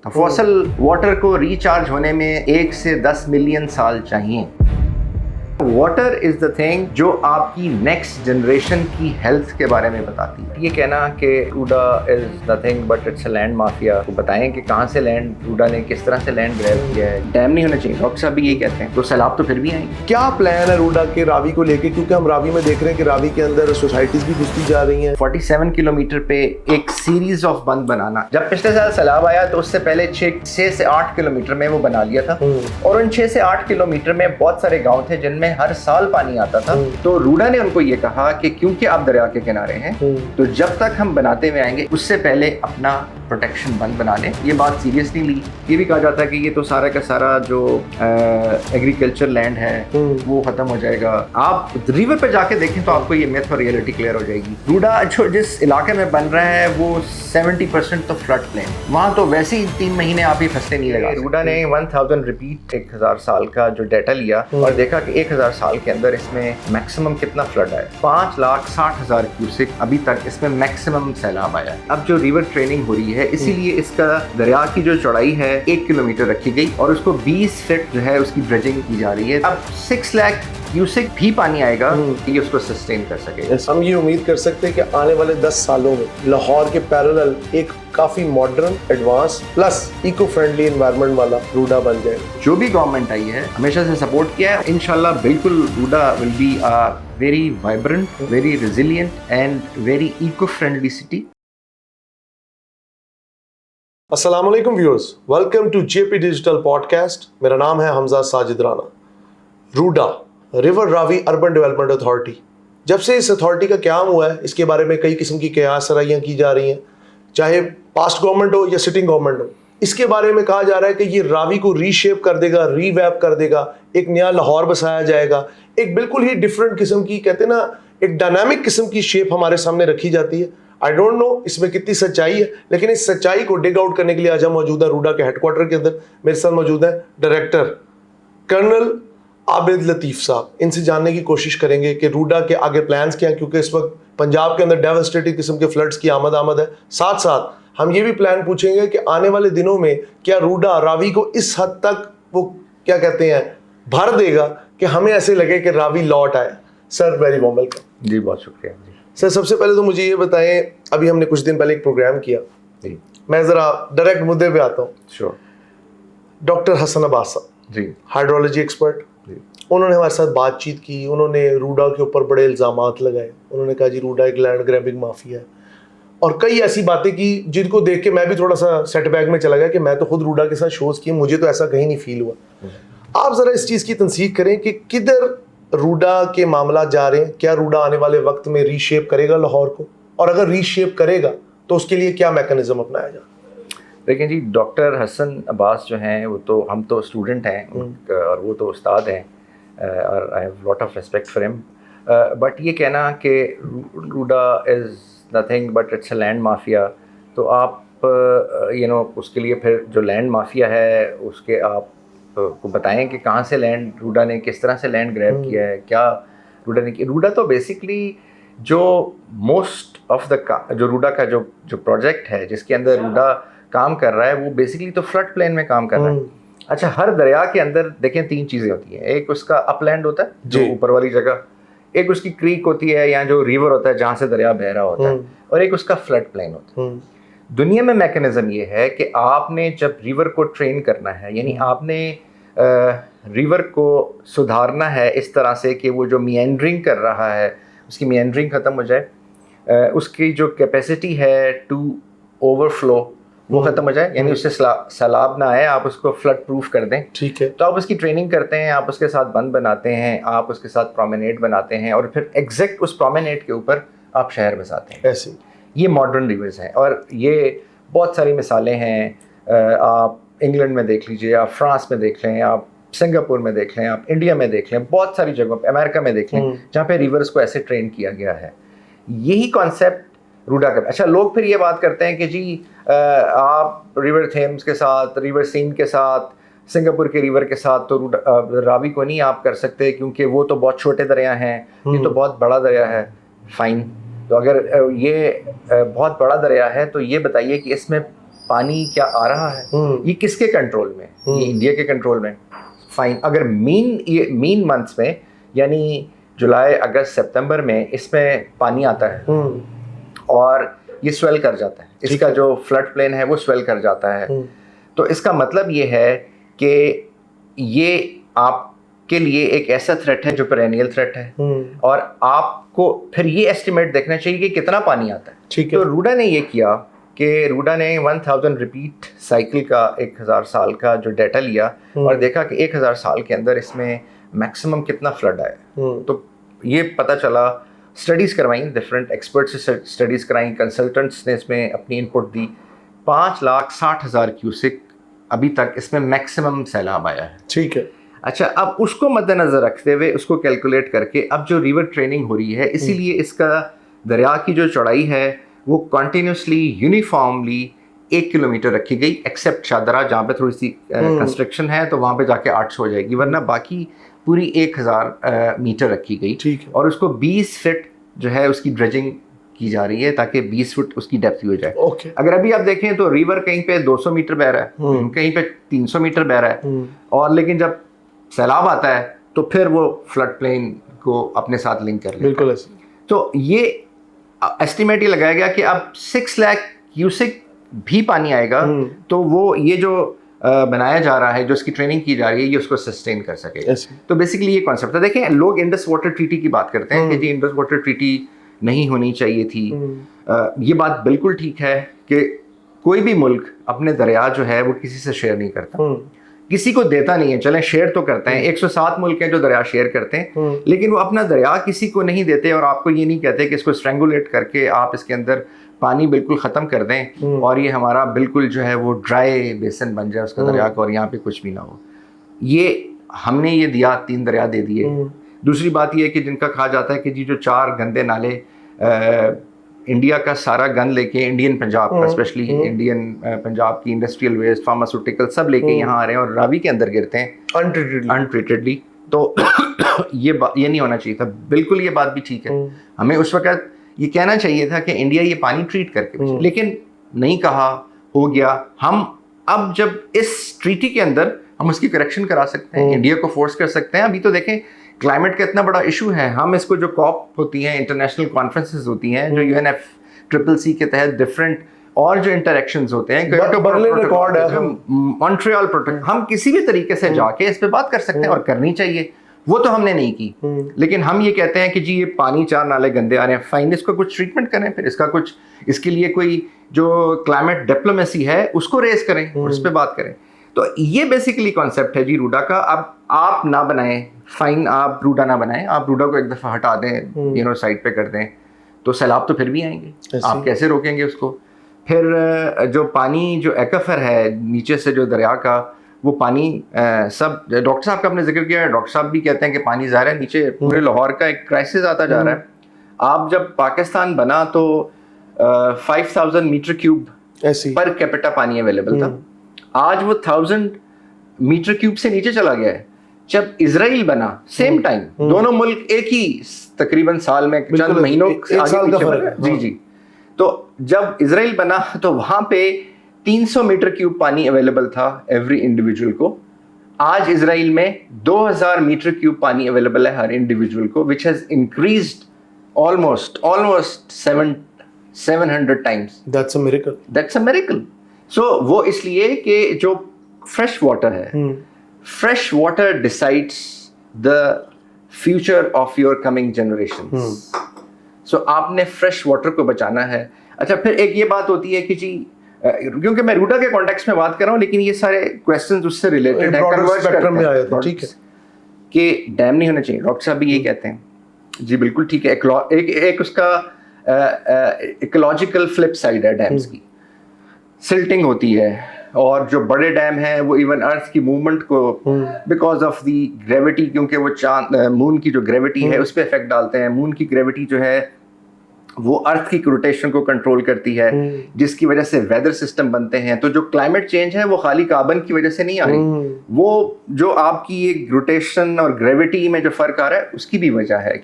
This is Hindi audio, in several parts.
फॉसल वाटर को रिचार्ज होने में 1 से 10 मिलियन साल चाहिए। वाटर इज द थिंग जो आपकी नेक्स्ट जनरेशन की हेल्थ के बारे में बताती है। ये कहना कि RUDA is nothing but it's a land mafia, तो बताएं कि कहाँ से लैंड, रूडा ने किस तरह से लैंड ग्रैब किया है। डैम नहीं होना चाहिए, डॉक्टर साहब भी यही कहते हैं, तो सैलाब तो फिर भी आएंगे। क्या प्लान है रूडा के रावी को लेके, क्योंकि हम रावी में देख रहे हैं कि रावी के अंदर सोसाइटीज भी घुसती जा रही हैं। 47 किलोमीटर पे एक सीरीज ऑफ बंद बनाना। जब पिछले साल सैलाब आया तो उससे पहले 6 से 8 किलोमीटर में वो बना लिया था, और उन 6 से 8 किलोमीटर में बहुत सारे गाँव थे जिनमें हर साल पानी आता था। तो रूडा ने उनको ये कहा कि क्योंकि आप दरिया के किनारे हैं, तो जब तक हम बनाते हुए आएंगे उससे पहले अपना प्रोटेक्शन बंद बना लें। ये बात सीरियसली ली। ये भी कहा जाता है कि ये तो सारा का सारा जो एग्रीकल्चर लैंड है वो खत्म हो जाएगा। आप रिवर पे जाके देखें तो आपको ये मिथ और रियलिटी क्लियर हो जाएगी। रूडा जो जिस इलाके में बन रहा है वो 70% तो फ्लड प्लेन, वहाँ तो वैसे ही 3 महीने आप ही फसलें नहीं लगा। रूडा ने 1000 रिपीट 1000 साल का जो डाटा लिया और देखा कि 1000 साल के अंदर इसमें मैक्सिमम कितना फ्लड आया। 5,60,000 क्यूसेक अभी तक इसमें मैक्सिमम सैलाब आया। अब जो रिवर ट्रेनिंग हो रही है, इसीलिए इसका दरिया की जो चौड़ाई है 1 किलोमीटर रखी गई और उसको 20 फीट जो है उसकी ब्रिजिंग की जा रही है। अब 6 लाख क्यूसेक भी पानी आएगा, ये उसको सस्टेन कर सके। हम ये उम्मीद कर सकते हैं कि आने वाले 10 सालों में लाहौर के पैरेलल एक काफी modern, advance plus eco friendly environment वाला रूडा बन जाए। जो भी गवर्नमेंट आई है हमेशा से सपोर्ट किया है। इंशाल्लाह बिल्कुल RUDA will be a very vibrant, very resilient and very eco friendly city. अस्सलाम वालेकुम viewers, welcome to JP digital podcast. मेरा नाम है Hamza Sajid Rana. RUDA, river Ravi urban development authority, जब से इस अथॉरिटी का क़याम हुआ है इसके बारे में कई किस्म की कयास सराइयाँ की जा रही हैं, चाहे पास्ट गवर्नमेंट हो या सिटिंग गवर्नमेंट हो। इसके बारे में कहा जा रहा है कि ये रावी को रीशेप कर देगा, रीवैप कर देगा, एक नया लाहौर बसाया जाएगा। एक बिल्कुल ही डिफरेंट किस्म की, कहते हैं ना, एक डायनामिक किस्म की शेप हमारे सामने रखी जाती है। आई डोंट नो इसमें कितनी सच्चाई है, लेकिन इस सच्चाई को डिग आउट करने के लिए आज हम मौजूद है रूडा के हेडक्वार्टर के अंदर। मेरे साथ मौजूद है डायरेक्टर कर्नल आबिद लतीफ़ साहब। इनसे जानने की कोशिश करेंगे कि रूडा के आगे प्लान्स क्या हैं, क्योंकि इस वक्त पंजाब के अंदर डेवास्टेटिंग किस्म के फ्लड्स की आमद है। साथ साथ हम ये भी प्लान पूछेंगे कि आने वाले दिनों में क्या रूडा रावी को इस हद तक वो क्या कहते हैं भर देगा कि हमें ऐसे लगे कि रावी लौट आए। Sir very warm welcome. जी बहुत शुक्रिया जी। सर सबसे पहले तो मुझे ये बताएं, अभी हमने कुछ दिन पहले एक प्रोग्राम किया जी, मैं ज़रा डायरेक्ट मुद्दे पे आता हूँ। श्योर। डॉक्टर हसन अब्बास साहब जी, हाइड्रोलॉजी एक्सपर्ट, उन्होंने हमारे साथ बातचीत की। उन्होंने रूडा के ऊपर बड़े इल्ज़ामात लगाए। उन्होंने कहा जी रूडा एक लैंड ग्रैबिंग माफिया है, और कई ऐसी बातें की जिनको देख के मैं भी थोड़ा सा सेटबैक में चला गया कि मैं तो खुद रूडा के साथ शोज़ किए, मुझे तो ऐसा कहीं नहीं फील हुआ। आप ज़रा इस चीज़ की तनसीक करें कि किधर रूडा के मामला जा रहे हैं। क्या रूडा आने वाले वक्त में रीशेप करेगा लाहौर को, और अगर रीशेप करेगा तो उसके लिए क्या मैकेनिज्म अपनाया जाए? देखिए जी, डॉक्टर हसन अब्बास जो हैं वो तो, हम तो स्टूडेंट हैं और वो तो उस्ताद हैं, और I have lot of respect for him. But ये कहना कि RUDA is nothing but it's a land mafia, तो आप उसके लिए फिर जो लैंड माफिया है उसके आप को बताएं कि कहाँ से लैंड, रूडा ने किस तरह से लैंड ग्रैब किया है, क्या रूडा ने किया। रूडा तो बेसिकली जो मोस्ट ऑफ द जो रूडा का जो प्रोजेक्ट है जिसके अंदर रूडा काम कर रहा है वो बेसिकली तो फ्लड प्लेन में काम कर रहा है। अच्छा, हर दरिया के अंदर देखें 3 चीज़ें होती हैं। एक उसका अपलैंड होता है जो ऊपर वाली जगह, एक उसकी क्रीक होती है या जो रिवर होता है जहाँ से दरिया बह रहा होता है, और एक उसका फ्लड प्लेन होता है। दुनिया में मैकेनिज्म ये है कि आपने जब रिवर को ट्रेन करना है, यानी आपने रिवर को सुधारना है इस तरह से कि वो जो मिएंडरिंग कर रहा है उसकी मिएंडरिंग ख़त्म हो जाए, उसकी जो कैपेसिटी है टू ओवरफ्लो वो ख़त्म हो जाए, यानी उससे सैलाब ना आए, आप उसको फ्लड प्रूफ कर दें। ठीक है, तो आप उसकी ट्रेनिंग करते हैं, आप उसके साथ बंद बनाते हैं, आप उसके साथ प्रोमेनेड बनाते हैं, और फिर एग्जैक्ट उस प्रोमेनेड के ऊपर आप शहर बसाते हैं। ऐसे ये मॉडर्न रिवर्स हैं, और ये बहुत सारी मिसालें हैं। आप इंग्लैंड में देख लीजिए, आप फ्रांस में देख लें, आप सिंगापुर में देख लें, आप इंडिया में देख लें, बहुत सारी जगहों पे, अमेरिका में देख लें जहाँ पे रिवर्स को ऐसे ट्रेन किया गया है। यही कॉन्सेप्ट रूडा का। अच्छा, लोग फिर ये बात करते हैं कि जी आप रिवर थेम्स के साथ, रिवर सीन के साथ, सिंगापुर के रिवर के साथ तो रावी को नहीं आप कर सकते क्योंकि वो तो बहुत छोटे दरिया हैं, ये तो बहुत बड़ा दरिया है। फाइन, तो अगर ये बहुत बड़ा दरिया है तो ये बताइए कि इसमें पानी क्या आ रहा है, ये किसके कंट्रोल में, ये इंडिया के कंट्रोल में। फाइन, अगर मीन मंथ्स में यानी जुलाई अगस्त सितंबर में इसमें पानी आता है और ये स्वेल कर जाता है, इसका जो फ्लड प्लेन है वो स्वेल कर जाता है, तो इसका मतलब ये है कि ये आपके लिए एक ऐसा थ्रेट है जो पेरेनियल थ्रेट है, और आपको फिर ये एस्टिमेट देखना चाहिए कि कितना पानी आता है। तो रूडा ने ये किया कि रूडा ने 1000 रिपीट साइकिल का 1000 साल का जो डाटा लिया और देखा कि 1000 साल के अंदर इसमें मैक्सिमम कितना फ्लड आया। तो ये पता चला, स्टडीज़ करवाई, डिफरेंट एक्सपर्ट्स से स्टडीज़ कराई, कंसल्टेंट्स ने इसमें अपनी इनपुट दी। 5,60,000 क्यूसिक अभी तक इसमें मैक्सिमम सैलाब आया है। ठीक है। अच्छा, अब उसको मद्देनज़र रखते हुए उसको कैलकुलेट करके अब जो रिवर ट्रेनिंग हो रही है, इसीलिए इसका दरिया की जो चौड़ाई है वो कंटिन्यूसली यूनिफॉर्मली 1 किलोमीटर रखी गई, एक्सेप्ट शादरा जहाँ पे थोड़ी सी कंस्ट्रक्शन है, तो वहाँ पे जाके 800 हो जाएगी, वरना बाकी पूरी 1000 मीटर रखी गई। ठीक है। और उसको 20 फीट जो है उसकी ड्रेजिंग की जा रही है ताकि 20 फुट उसकी डेप्थ हो जाए। ओके। अगर अभी आप देखें तो रिवर कहीं पे 200 मीटर बह रहा है, कहीं पे 300 मीटर बह रहा है, और लेकिन जब सैलाब आता है तो फिर वो फ्लड प्लेन को अपने साथ लिंक कर लेता है। बिल्कुल ऐसे। तो ये एस्टिमेट ये लगाया गया कि अब 6 लाख क्यूसिक भी पानी आएगा तो वो ये जो बनाया जा रहा है, जो इसकी ट्रेनिंग की जा रही है, ये उसको सस्टेन कर सकेगा। तो बेसिकली ये कॉन्सेप्ट है। देखें, लोग इंडस वाटर ट्रीटी की बात करते हैं कि जी इंडस वाटर ट्रीटी नहीं होनी चाहिए थी। ये बात बिल्कुल ठीक है कि कोई भी मुल्क अपने दरिया जो है वो किसी से शेयर नहीं करता, किसी को देता नहीं है। चलें शेयर तो करते हैं, 107 मुल्क हैं जो दरिया शेयर करते हैं, लेकिन वो अपना दरिया किसी को नहीं देते और आपको ये नहीं कहते कि इसको स्ट्रेंगुलेट करके आप इसके अंदर पानी बिल्कुल ख़त्म कर दें और ये हमारा बिल्कुल जो है वो ड्राई बेसन बन जाए उसका दरिया का और यहाँ पे कुछ भी ना हो। ये हमने ये दिया, 3 दरिया दे दिए। दूसरी बात ये है कि जिनका कहा जाता है कि जी जो 4 गंदे नाले इंडिया का सारा गंद लेके इंडियन पंजाब का, स्पेशली इंडियन पंजाब की इंडस्ट्रियल वेस्ट, फार्मास्यूटिकल सब लेके यहाँ आ रहे हैं और रावी के अंदर गिरते हैं अनट्रीटेडली। तो ये नहीं होना चाहिए था। बिल्कुल ये बात भी ठीक है, हमें उस वक्त ये कहना चाहिए था कि इंडिया ये पानी ट्रीट करके, लेकिन नहीं कहा, हो गया। हम अब जब इस ट्रीटी के अंदर हम उसकी करेक्शन करा सकते हैं, इंडिया को फोर्स कर सकते हैं। अभी तो देखें क्लाइमेट का इतना बड़ा इशू है, हम इसको जो कॉप होती हैं, इंटरनेशनल कॉन्फ्रेंसेस होती हैं, जो UNFCCC के तहत डिफरेंट और जो इंटरेक्शंस होते हैं, मॉन्ट्रियल प्रोटोकॉल, हम किसी भी तरीके से जाके इस पे बात कर सकते हैं और करनी चाहिए। वो तो हमने नहीं की, लेकिन हम ये कहते हैं कि जी ये पानी 4 नाले गंदे आ रहे हैं, फाइन, इसको कुछ ट्रीटमेंट करें, फिर इसका कुछ इसके लिए कोई जो क्लाइमेट डिप्लोमेसी है उसको रेस करें और उस पर बात करें। तो ये बेसिकली कॉन्सेप्ट है जी रूडा का। अब आप ना बनाएं, फाइन, आप रूडा ना बनाएं, आप रूडा को एक दफ़ा हटा दें, साइड पे कर दें, तो सैलाब तो फिर भी आएंगे। आप कैसे रोकेंगे उसको? फिर जो पानी जो एक्वाफर है नीचे से जो दरिया का, वो पानी सब डॉक्टर साहब का आपने जिक्र किया है, डॉक्टर साहब भी कहते हैं कि पानी ज़ाहिर है नीचे पूरे लाहौर का एक क्राइसिस आता जा रहा है। आप जब पाकिस्तान बना तो 5000 मीटर क्यूब पर कैपिटा पानी अवेलेबल था, आज वो 1000 मीटर क्यूब से नीचे चला गया है। जब इजराइल बना सेम टाइम, दोनों मुल्क एक ही तकरीबन साल में चंद महीनों जी जी, तो जब इजराइल बना तो वहां पे 300 मीटर क्यूब पानी अवेलेबल था एवरी इंडिविजुअल को। आज इजराइल में 2000 मीटर क्यूब पानी अवेलेबल है हर इंडिविजुअल को, which has increased almost 700 times. That's a miracle. So वो इसलिए कि जो फ्रेश वाटर है, fresh water decides the future of your coming generations. So आपने फ्रेश वाटर को बचाना है। अच्छा, फिर एक ये बात होती है कि जी, क्योंकि मैं रूडा के कॉन्टेक्स्ट में बात कर रहा हूँ, लेकिन ये सारे क्वेश्चंस उससे रिलेटेड है, कन्वर्ज करते हैं, ठीक है, कि डैम नहीं होने चाहिए। डॉक्टर साहब भी ये कहते हैं, जी बिल्कुल ठीक है। एक उसका इकोलॉजिकल फ्लिप साइड है डैम्स की, सिल्टिंग होती है, और जो बड़े डैम हैं वो इवन अर्थ की मूवमेंट को बिकॉज ऑफ दी ग्रेविटी, क्योंकि वो मून की जो ग्रेविटी है उस पर इफेक्ट डालते हैं। मून की ग्रेविटी जो है वो अर्थ की रोटेशन को कंट्रोल करती है, जिसकी वजह से वेदर सिस्टम बनते हैं। तो जो क्लाइमेट चेंज है वो खाली कार्बन की वजह से नहीं आ रही, वो जो आपकी एक रोटेशन और ग्रेविटी में जो फर्क आ रहा है उसकी भी वजह है।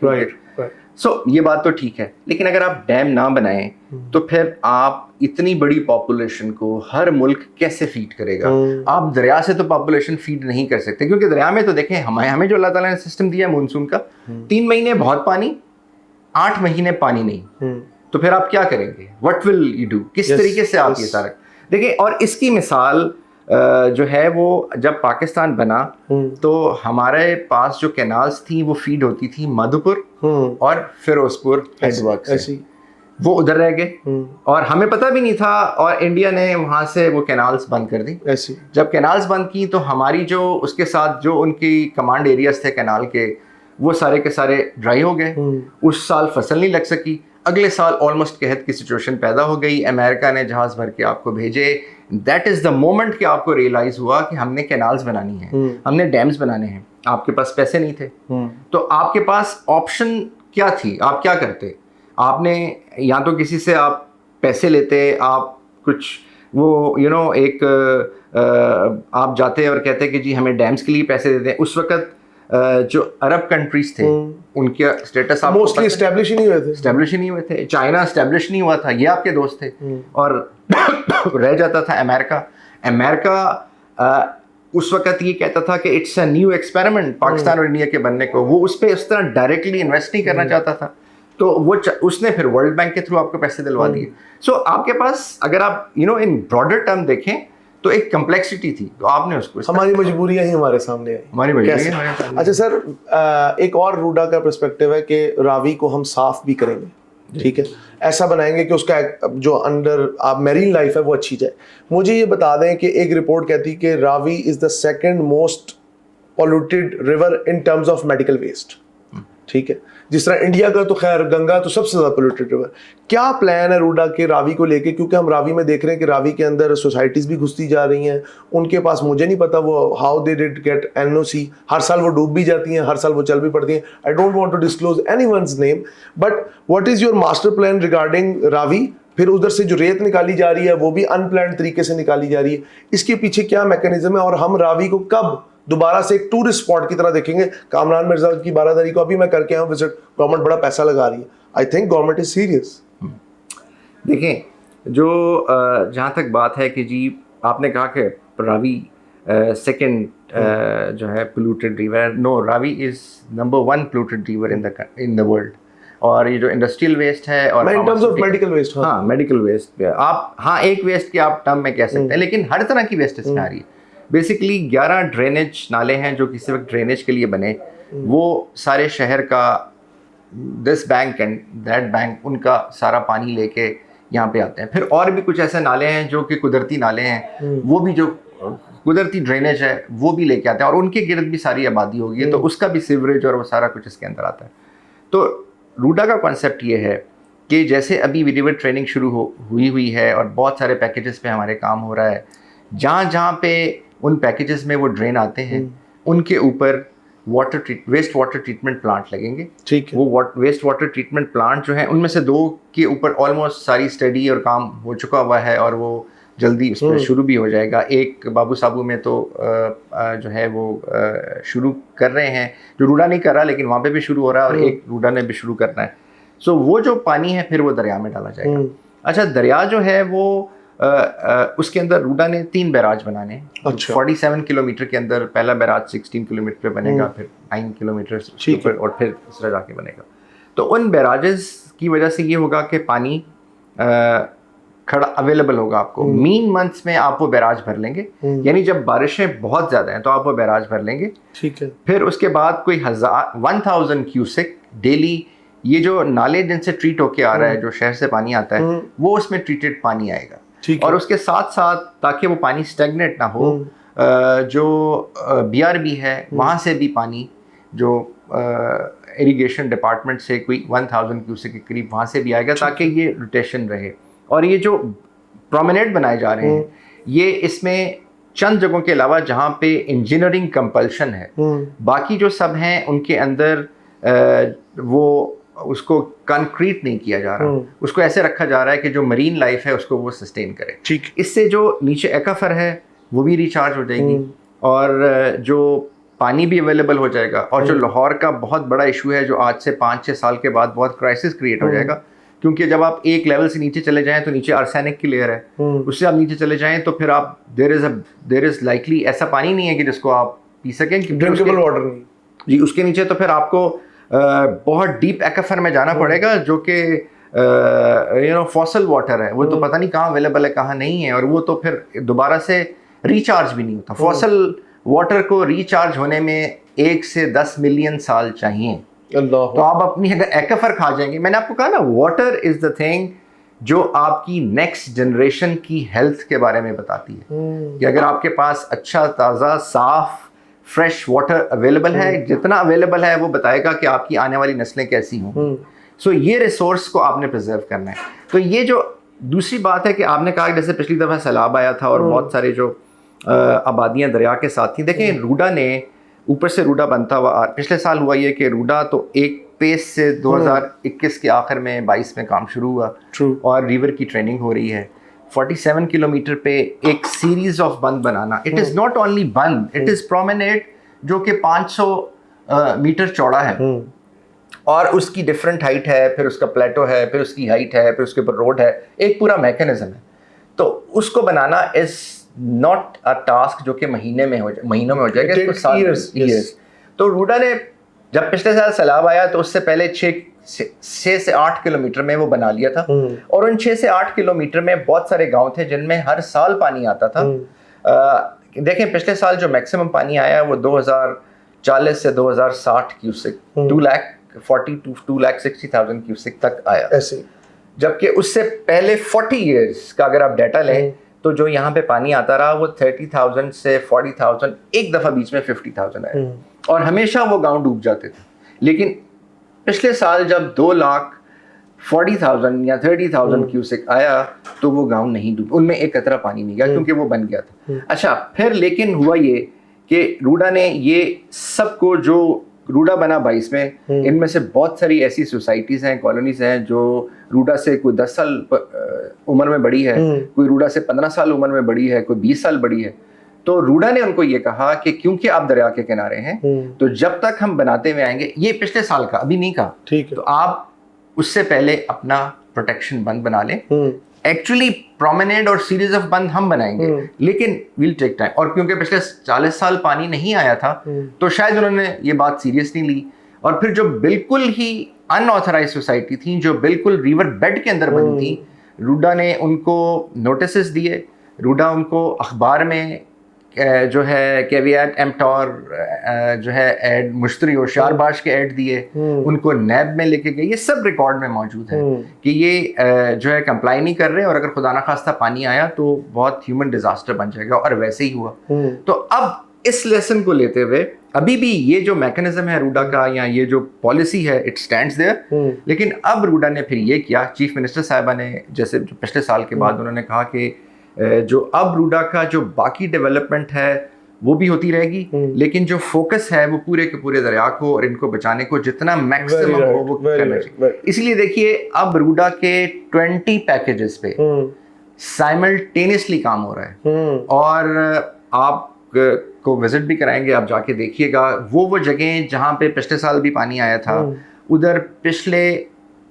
सो ये बात तो ठीक है, लेकिन अगर आप डैम ना बनाएं तो फिर आप इतनी बड़ी पॉपुलेशन को हर मुल्क कैसे फीड करेगा? आप दरिया से तो पॉपुलेशन फीड नहीं कर सकते, क्योंकि दरिया में तो देखें हमें जो अल्लाह ताला ने सिस्टम दिया मानसून का, 3 महीने बहुत पानी, 8 महीने पानी नहीं। तो फिर आप क्या करेंगे? What will you do? किस तरीके से आप ये सारा देखिए। और इसकी मिसाल जो है वो जब पाकिस्तान बना तो हमारे पास जो कैनाल्स थी वो फीड होती थी मधुपुर और फिरोजपुर हेडवर्क से, वो उधर रह गए और हमें पता भी नहीं था, और इंडिया ने वहां से वो कैनाल्स बंद कर दी। जब कैनाल्स बंद की तो हमारी जो उसके साथ जो उनकी कमांड एरियाज थे कैनाल के, वो सारे के सारे ड्राई हो गए। उस साल फसल नहीं लग सकी, अगले साल ऑलमोस्ट कहत की सिचुएशन पैदा हो गई। अमेरिका ने जहाज भर के आपको भेजे। दैट इज द मोमेंट कि आपको रियलाइज हुआ कि हमने कैनाल्स बनानी है, हमने डैम्स बनाने हैं। आपके पास पैसे नहीं थे, तो आपके पास ऑप्शन क्या थी? आप क्या करते? आपने या तो किसी से आप पैसे लेते, आप कुछ वो एक आप जाते और कहते कि जी हमें डैम्स के लिए पैसे देते हैं। उस वक्त जो अरब कंट्रीज थे उनके स्टेटस आप मोस्टली एस्टेब्लिश ही नहीं हुए थे। चाइना एस्टेब्लिश नहीं हुआ था, ये आपके दोस्त थे। और रह जाता था अमेरिका उस वक्त ये कहता था कि it's a new experiment Pakistan और इंडिया के बनने को। वो उस पर इस तरह डायरेक्टली इन्वेस्ट नहीं करना चाहता था, तो वो उसने फिर वर्ल्ड बैंक के थ्रू आपको पैसे दिलवा दिए। सो आपके पास अगर आप इन ब्रॉडर टर्म देखें तो एक कम्प्लेक्सिटी थी, तो आपने उसको हमारी मजबूरियां ही हमारे सामने आई। हमारी मजबूरियां। अच्छा सर, एक और रूडा का पर्सपेक्टिव है कि रावी को हम साफ भी करेंगे, ठीक है, ऐसा बनाएंगे कि उसका जो अंडर मैरीन लाइफ है वो अच्छी जाए। मुझे ये बता दें कि एक रिपोर्ट कहती है कि Ravi is the second most polluted river in terms of medical waste, ठीक है। जिस तरह इंडिया का तो खैर गंगा तो सबसे ज्यादा पोल्यूटेड रिवर। क्या प्लान है रूडा के रावी को लेके? क्योंकि हम रावी में देख रहे हैं कि रावी के अंदर सोसाइटीज भी घुसती जा रही हैं। उनके पास मुझे नहीं पता वो how they did get NOC, हर साल वो डूब भी जाती हैं, हर साल वो चल भी पड़ती हैं। I don't want to disclose anyone's name, but what is your master plan regarding Ravi? फिर उधर से जो रेत निकाली जा रही है वो भी अनप्लान्ड तरीके से निकाली जा रही है, इसके पीछे क्या मैकेनिज्म है? और हम रावी को कब दोबारा से एक टूरिस्ट स्पॉट की तरह देखेंगे? कामरान मिर्जा की बारादरी को अभी मैं करके आया विजिट, गवर्नमेंट बड़ा पैसा लगा रही है। I think government is serious. देखें, जो जहाँ तक बात है कि जी आपने कहा कि रावी सेकंड जो है polluted river, no, Ravi is number 1 polluted river in the world. और ये जो इंडस्ट्रियल वेस्ट है और in terms of medical waste, हाँ मेडिकल वेस्ट आप, हाँ एक वेस्ट की आप टर्म में कह सकते हैं, लेकिन हर तरह की वेस्ट इसमें आ रही है। बेसिकली 11 ड्रेनेज नाले हैं जो किसी वक्त ड्रेनेज के लिए बने, वो सारे शहर का this bank and that bank उनका सारा पानी लेके यहाँ पे आते हैं। फिर और भी कुछ ऐसे नाले हैं जो कि कुदरती नाले हैं, वो भी जो कुदरती ड्रेनेज है वो भी लेके आते हैं, और उनके गिर्द भी सारी आबादी होगी है, तो उसका भी सीवरेज और वो सारा कुछ इसके अंदर आता है। तो रूडा का कॉन्सेप्ट ये है कि जैसे अभी रिवर ट्रेनिंग शुरू हुई है और बहुत सारे पैकेजेस पे हमारे काम हो रहा है, जहाँ पे उन पैकेजेस में वो ड्रेन आते हैं उनके ऊपर वेस्ट वाटर ट्रीटमेंट प्लांट लगेंगे, ठीक है। वो वेस्ट वाटर ट्रीटमेंट प्लांट जो है उनमें से 2 के ऊपर ऑलमोस्ट सारी स्टडी और काम हो चुका हुआ है, और वो जल्दी उस पर शुरू भी हो जाएगा। एक बाबू साबू में तो जो है वो शुरू कर रहे हैं, जो रूडा नहीं कर रहा लेकिन वहाँ पे भी शुरू हो रहा है, और एक रूडा ने भी शुरू करना है। सो वो जो पानी है फिर वो दरिया में डाला जाएगा। अच्छा, दरिया जो है वो उसके अंदर रूडा ने 3 बैराज बनाने हैं। अच्छा। 47 किलोमीटर के अंदर पहला बैराज 16 किलोमीटर पे बनेगा, फिर 9 किलोमीटर ऊपर, और फिर दूसरा जाके बनेगा। तो उन बैराजेस की वजह से ये होगा कि पानी खड़ा अवेलेबल होगा आपको। मीन मंथ्स में आप वो बैराज भर लेंगे, यानी जब बारिशें बहुत ज़्यादा हैं तो आप वो बैराज भर लेंगे, ठीक है। फिर उसके बाद कोई 1000 क्यूसेक डेली ये जो नाले जिनसे ट्रीट होके आ रहा है, जो शहर से पानी आता है, वो उसमें ट्रीटेड पानी आएगा। और उसके साथ साथ ताकि वो पानी स्टेगनेट ना हो, जो BRB है वहाँ से भी पानी, जो इरिगेशन डिपार्टमेंट से कोई 1000 क्यूसेक के करीब वहाँ से भी आएगा, ताकि ये रोटेशन रहे। और ये जो प्रोमेनेड बनाए जा रहे हैं, ये इसमें चंद जगहों के अलावा जहाँ पे इंजीनियरिंग कंपल्शन है, बाकी जो सब हैं उनके अंदर वो उसको कंक्रीट नहीं किया जा रहा, उसको ऐसे रखा जा रहा है कि जो मरीन लाइफ है उसको वो सस्टेन करे। ठीक, इससे जो नीचे एक्वाफर है वो भी रिचार्ज हो जाएगी, और जो पानी भी अवेलेबल हो जाएगा, और जो लाहौर का बहुत बड़ा इशू है जो आज से 5-6 साल के बाद बहुत क्राइसिस क्रिएट हो जाएगा, क्योंकि जब आप एक लेवल से नीचे चले जाएं तो नीचे आर्सेनिक की लेयर है, उससे आप नीचे चले जाएं तो फिर आप देयर इज लाइकली ऐसा पानी नहीं है कि जिसको आप पी सकें, ड्रिंकेबल वाटर नहीं जी। उसके नीचे तो फिर आपको बहुत डीप एक्वाफर में जाना पड़ेगा, जो कि फॉसल वाटर है, वो तो पता नहीं कहाँ अवेलेबल है कहाँ नहीं है, और वो तो फिर दोबारा से रिचार्ज भी नहीं होता। फॉसल वाटर को रिचार्ज होने में 1 से 10 मिलियन साल चाहिए। तो आप अपनी अगर एक्वाफर खा जाएंगे, मैंने आपको कहा ना, वाटर इज द थिंग जो आपकी नेक्स्ट जनरेशन की हेल्थ के बारे में बताती है कि अगर आपके पास अच्छा ताज़ा साफ फ्रेश वाटर अवेलेबल है, जितना अवेलेबल है वो बताएगा कि आपकी आने वाली नस्लें कैसी हों। सो ये रिसोर्स को आपने प्रिजर्व करना है। तो ये जो दूसरी बात है कि आपने कहा कि जैसे पिछली दफ़ा सैलाब आया था और बहुत सारे जो आबादियाँ दरिया के साथ थी, देखें रूडा ने ऊपर से रूडा बनता हुआ पिछले साल हुआ ये कि रूडा तो एक पेस से 2021 के आखिर में 22 में काम शुरू हुआ, और रिवर की ट्रेनिंग हो रही है। 47 किलोमीटर पे एक सीरीज ऑफ बंद बनाना, इट इज़ नॉट ओनली बंद, इट इज़ प्रोमेनेड जो कि 500 मीटर चौड़ा है, और उसकी डिफरेंट हाइट है, फिर उसका प्लेटो है, फिर उसकी हाइट है, फिर उसके ऊपर रोड है, एक पूरा मैकेनिज्म है। तो उसको बनाना इज़ नॉट अ टास्क जो कि महीनों में हो जाएगा, इसको years। तो रूडा ने जब पिछले साल सैलाब आया तो उससे पहले 6 से 8 किलोमीटर में वो बना लिया था, और उन 6 से 8 किलोमीटर में बहुत सारे गांव थे जिनमें हर साल पानी आता था। देखें पिछले साल जो मैक्सिमम पानी आया वो 2040 से 2060 क्यूसेक, 2,40,000 to 2,60,000 क्यूसेक तक आया ऐसे, जबकि उससे पहले 40 इयर्स का अगर आप डाटा लें तो जो यहाँ पे पानी आता रहा वो 30,000 से 40,000, एक दफ़ा बीच में 50,000 आया, और हमेशा वो गांव डूब जाते थे। लेकिन पिछले साल जब 2,40,000 या 30,000 क्यूसेक आया तो वो गांव नहीं डूबे, उनमें एक कतरा पानी नहीं गया क्योंकि वो बन गया था। अच्छा, फिर लेकिन हुआ ये कि रूडा ने ये सबको, जो रूडा बना 22 में, इनमें से बहुत सारी ऐसी सोसाइटीज़ हैं, कॉलोनीज़ हैं जो रूडा से कोई 10 साल उम्र में बड़ी है, कोई रूडा से 15 साल उम्र में बड़ी है, कोई 20 साल बड़ी है। तो रूडा ने उनको ये कहा कि क्योंकि आप दरिया के किनारे हैं तो जब तक हम बनाते हुए आएंगे, ये पिछले साल का, अभी नहीं कहा, ठीक है, तो आप उससे पहले अपना प्रोटेक्शन बंद बना लें। एक्चुअली प्रोमेनेड और सीरीज ऑफ बंद हम बनाएंगे, लेकिन विल टेक टाइम, और क्योंकि पिछले 40 साल पानी नहीं आया था तो शायद उन्होंने ये बात सीरियस नहीं ली। और फिर जो बिल्कुल ही अनऑथराइज सोसाइटी थी, जो बिल्कुल रिवर बेड के अंदर बनी थी, रूडा ने उनको नोटिस दिए, रूडा उनको अखबार में जो है कैवियट एम्प्टोर जो है एड, मुश्तरी और शारबाश के ऐड दिए, उनको नैब में लेके गए, ये सब रिकॉर्ड में मौजूद है कि ये जो है कंप्लाई नहीं कर रहे, और अगर खुदा ना खास्ता पानी आया तो बहुत ह्यूमन डिजास्टर बन जाएगा, और वैसे ही हुआ। तो अब इस लेसन को लेते हुए अभी भी ये जो मैकेनिज्म है रूडा का, या ये जो पॉलिसी है, इट स्टैंड्स देयर, लेकिन अब रूडा ने फिर ये किया, चीफ मिनिस्टर साहिबा ने जैसे जो पिछले साल के बाद उन्होंने कहा कि जो अब रूडा का जो बाकी डेवलपमेंट है वो भी होती रहेगी, लेकिन जो फोकस है वो पूरे के पूरे दरिया को और इनको बचाने को जितना मैक्सिमम हो वो करना चाहिए। इसलिए देखिए अब रूडा के 20 पैकेजेस पे साइमल्टेनियसली काम हो रहा है, और आप को विजिट भी कराएंगे, आप जाके देखिएगा वो जगह जहाँ पे पिछले साल भी पानी आया था, उधर पिछले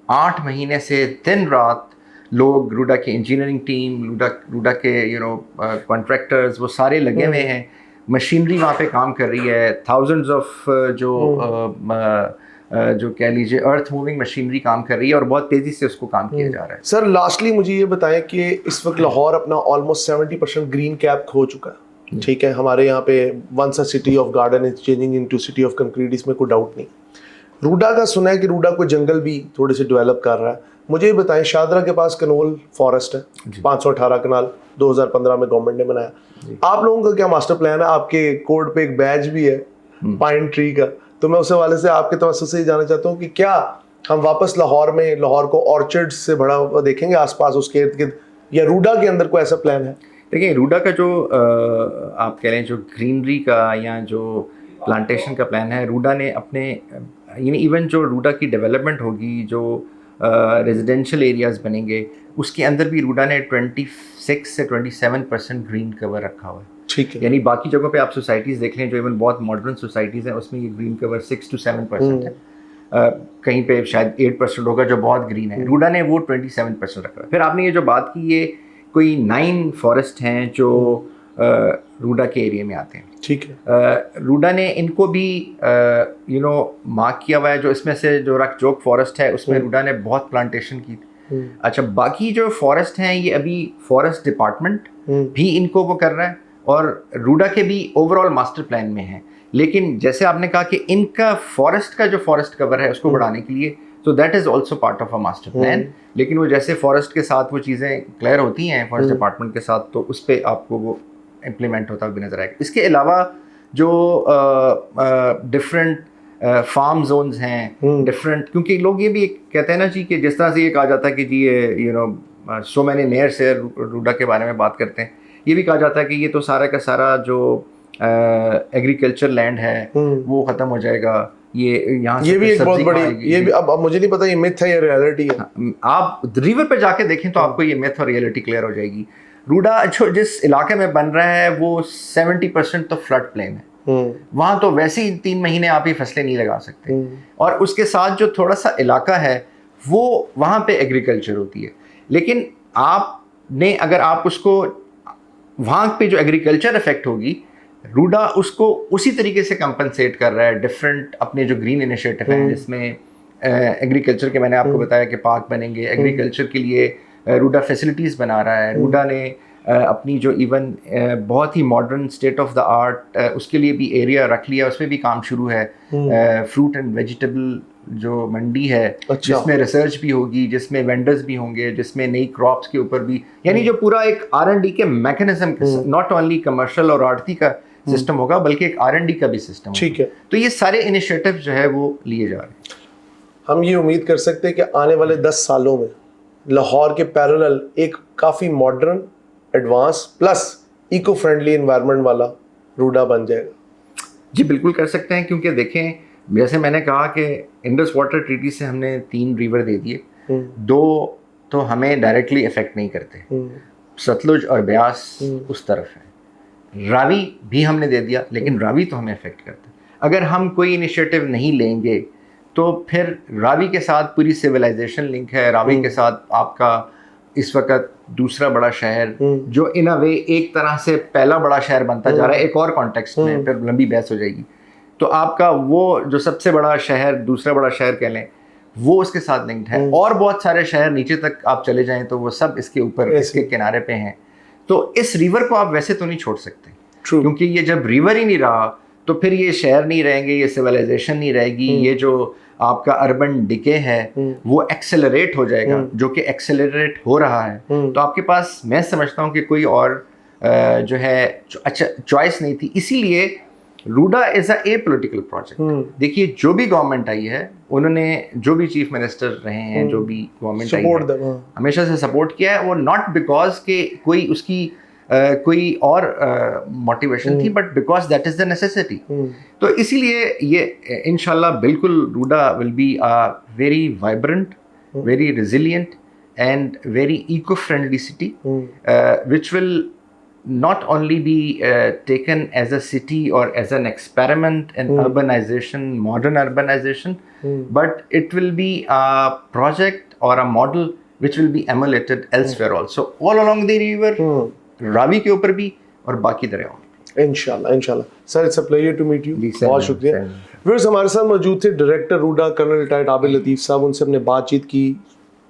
8 महीने से दिन रात लोग, रूडा की इंजीनियरिंग टीम, रूडा के कॉन्ट्रैक्टर्स, वो सारे लगे हुए हैं, मशीनरी वहाँ पे काम कर रही है, थाउजेंड्स ऑफ जो कह लीजिए अर्थ मूविंग मशीनरी काम कर रही है, और बहुत तेज़ी से उसको काम किया जा रहा है। सर लास्टली मुझे ये बताएं कि इस वक्त लाहौर अपना ऑलमोस्ट 70% ग्रीन कैप खो चुका है, ठीक है, हमारे यहाँ पे once a city of garden is changing into city of concrete, इसमें कोई डाउट नहीं। रूडा का सुना है कि रूडा को जंगल भी थोड़े से डेवलप कर रहा है। मुझे ये बताएं, शादरा के पास कनोल फॉरेस्ट है, 518 कनाल 2015 में गवर्नमेंट ने बनाया, आप लोगों का क्या मास्टर प्लान है? आपके कोड पे एक बैज भी है पाइन ट्री का, तो मैं उस हवाले से आपके तवज्जो से जानना चाहता हूँ कि क्या हम वापस लाहौर को ऑर्चर्ड्स से भरा हुआ देखेंगे आसपास उसके इर्द गिर्द, या रूडा के अंदर कोई ऐसा प्लान है? देखिए रूडा का जो आप कह रहे हैं जो ग्रीनरी का या जो प्लांटेशन का प्लान है, रूडा ने अपने इवन जो रूडा की डेवलपमेंट होगी, जो रेजिडेंशियल एरियाज़ बनेंगे, उसके अंदर भी रूडा ने 26 से 27% ग्रीन कवर रखा हुआ है। ठीक है। यानी बाकी जगहों पे आप सोसाइटीज़ देख लें जो इवन बहुत मॉडर्न सोसाइटीज़ हैं, उसमें ये ग्रीन कवर 6 to 7% है। कहीं पे शायद 8% होगा जो बहुत ग्रीन है। रूडा ने वो 27% रखा है। फिर आपने ये जो बात की, ये कोई 9 फॉरेस्ट हैं जो रूडा के एरिया में आते हैं। ठीक है। रूडा ने इनको भी मार्क किया हुआ है। जो इसमें से जो रकजोक फॉरेस्ट है उसमें रूडा ने बहुत प्लांटेशन की थी। अच्छा, बाकी जो फॉरेस्ट हैं ये अभी फॉरेस्ट डिपार्टमेंट भी इनको वो कर रहा है और रूडा के भी ओवरऑल मास्टर प्लान में है। लेकिन जैसे आपने कहा कि इनका फॉरेस्ट का जो फॉरेस्ट कवर है उसको बढ़ाने के लिए, तो that is also part of a master plan. लेकिन वो जैसे फॉरेस्ट के साथ वो चीज़ें क्लियर होती हैं फॉरेस्ट डिपार्टमेंट के साथ, तो उस पर आपको वो इम्प्लीमेंट होता हुआ भी नजर आएगा। इसके अलावा जो डिफरेंट फार्म जोन्स हैं, डिफरेंट, क्योंकि लोग ये भी कहते हैं ना जी कि जिस तरह से ये कहा जाता है कि जी ये सो मैनी नेयर्स है, रूडा के बारे में बात करते हैं, ये भी कहा जाता है कि ये तो सारा का सारा जो एग्रीकल्चर लैंड है वो ख़त्म हो जाएगा। ये भी एक बहुत बड़ी, ये भी अब मुझे नहीं पता ये मिथ है या रियलिटी है। आप रिवर पे जाके देखें तो आपको ये मिथ और रियलिटी क्लियर हो जाएगी। रूडा जो जिस इलाके में बन रहा है वो 70% तो फ्लड प्लेन है। वहाँ तो वैसे ही 3 महीने आप ही फसलें नहीं लगा सकते। और उसके साथ जो थोड़ा सा इलाका है वो वहाँ पे एग्रीकल्चर होती है। लेकिन आपने अगर आप उसको वहाँ पे जो एग्रीकल्चर इफेक्ट होगी, रूडा उसको उसी तरीके से कंपनसेट कर रहा है। डिफरेंट अपने जो ग्रीन इनिशिएटिव हैं जिसमें एग्रीकल्चर के, मैंने आपको बताया कि पार्क बनेंगे एग्रीकल्चर के लिए, रूडा फैसिलिटीज़ बना रहा है। रूडा ने अपनी जो इवन बहुत ही modern state of the art उसके लिए भी एरिया रख लिया, उसमें भी काम शुरू है। फ्रूट एंड वेजिटेबल जो मंडी है, अच्छा। जिसमें रिसर्च भी होगी, जिसमें वेंडर्स भी होंगे, जिसमें नई क्रॉप्स के ऊपर भी, यानी जो पूरा एक R&D के मैकेनिज्म, नॉट ओनली कमर्शियल और आड़ती का सिस्टम होगा बल्कि एक R&D का भी सिस्टम होगा। ठीक है। तो ये सारे इनिशिएटिव जो है वो लिए जा रहे हैं। हम ये उम्मीद कर सकते हैं कि आने वाले 10 सालों में लाहौर के पैरेलल एक काफ़ी modern, advance plus eco friendly environment वाला रूडा बन जाएगा। जी बिल्कुल कर सकते हैं, क्योंकि देखें जैसे मैंने कहा कि इंडस वाटर ट्रीटी से हमने 3 रिवर दे दिए, 2 तो हमें डायरेक्टली इफेक्ट नहीं करते, सतलुज और ब्यास उस तरफ है। रावी भी हमने दे दिया, लेकिन रावी तो हमें इफेक्ट करता है। अगर हम कोई इनिशिएटिव नहीं लेंगे तो फिर रावी के साथ पूरी सिविलाइजेशन लिंक है। रावी के साथ आपका इस वक्त दूसरा बड़ा शहर जो इन अ वे एक तरह से पहला बड़ा शहर बनता जा रहा है, एक और कॉन्टेक्स्ट में, फिर लंबी बहस हो जाएगी। तो आपका वो जो सबसे बड़ा शहर, दूसरा बड़ा शहर कह लें, वो उसके साथ लिंक्ड है। और बहुत सारे शहर नीचे तक आप चले जाएं तो वो सब इसके ऊपर, इसके किनारे पे हैं। तो इस रिवर को आप वैसे तो नहीं छोड़ सकते, क्योंकि ये जब रिवर ही नहीं रहा तो फिर ये शहर नहीं रहेंगे, ये सिविलाइजेशन नहीं रहेगी, ये जो आपका अर्बन डिके है वो एक्सेलरेट हो जाएगा, जो कि एक्सेलरेट हो रहा है। तो आपके पास, मैं समझता हूँ कि कोई और जो है अच्छा चॉइस नहीं थी। इसीलिए RUDA is a political project. देखिए जो भी गवर्नमेंट आई है, उन्होंने जो भी चीफ मिनिस्टर रहे हैं, जो भी गवर्नमेंट आई है, हमेशा से सपोर्ट किया है। वो नॉट बिकॉज के कोई उसकी कोई और मोटिवेशन थी, but because that is the necessity. तो इसीलिए ये इंशाल्लाह बिल्कुल RUDA will be a very vibrant, very resilient and very eco friendly city, which will not only be taken as a city or as an experiment in urbanization, modern urbanization, but it will be a project or a model which will be emulated elsewhere also, all along the river, Ravi के ऊपर भी और बाकी दरियाओं। इंशाल्लाह इंशाल्लाह। Sir, it's a pleasure to meet you, बहुत शुक्रिया। व्यूअर्स, हमारे साथ मौजूद थे director RUDA colonel retired Abid Latif साहब। उनसे हमने बातचीत की,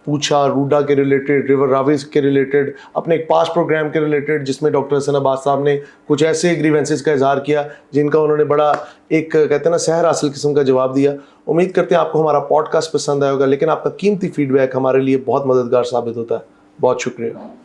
पूछा रूडा के रिलेटेड, रिवर रावी के रिलेटेड, अपने एक पास्ट प्रोग्राम के रिलेटेड जिसमें डॉक्टर हसन अब्बास साहब ने कुछ ऐसे ग्रीवेंसेस का इजहार किया जिनका उन्होंने बड़ा एक कहते हैं ना सहर हासिल किस्म का जवाब दिया। उम्मीद करते हैं आपको हमारा पॉडकास्ट पसंद आया होगा, लेकिन आपका कीमती फीडबैक हमारे लिए बहुत मददगार साबित होता है। बहुत शुक्रिया।